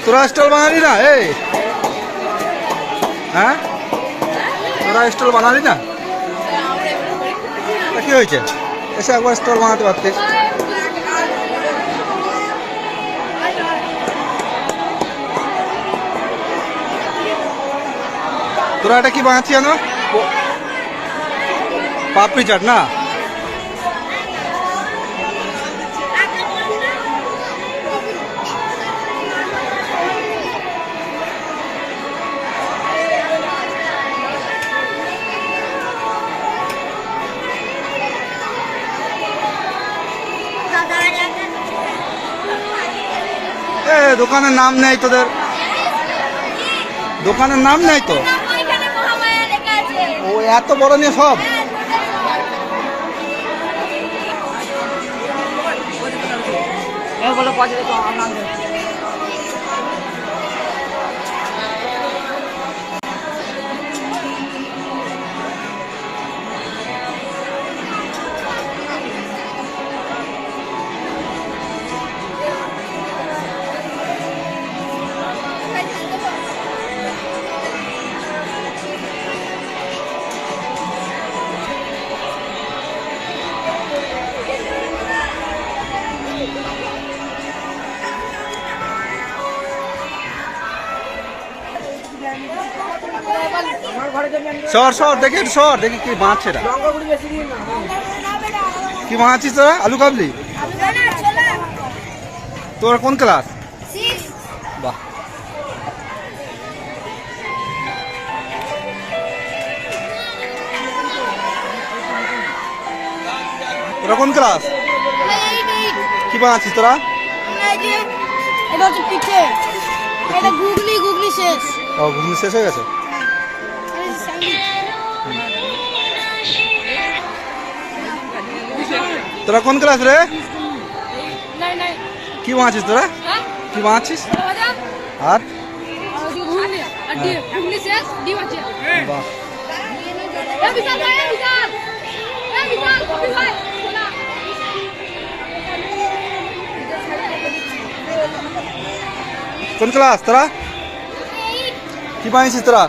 তোরা স্টল বানালি না এই? হ্যাঁ, তোরা স্টল বানালি না? কি হয়েছে, এসে একবার স্টল বানাতে পারতিস। তোরা এটা কি বানাচ্ছি জানো? পাপড়ি চাট না? দোকানের নাম নেই তোদের? দোকানের নাম নেই তো? ও এত বড় নিয়ে সব? সর সর দেখি, সর দেখি কি বাঁচছে না। কি বানাচ্ছিস তোরা? আলু কাবলি? তোরা কোন ক্লাস? বাহ, তোরা কোন ক্লাস? কি বানাচ্ছিস তোরা? এটা হচ্ছে পিঠে, এটা গুগলি, গুগলি শেষ। ও, ঘুগনি শেষ হয়ে গেছে? তোরা কোন ক্লাস রে? কি বানাচ্ছিস তোরা? কি বানাচ্ছিস? আর বাহ, কোন ক্লাস তোরা? কি বানিয়েছিস তোরা?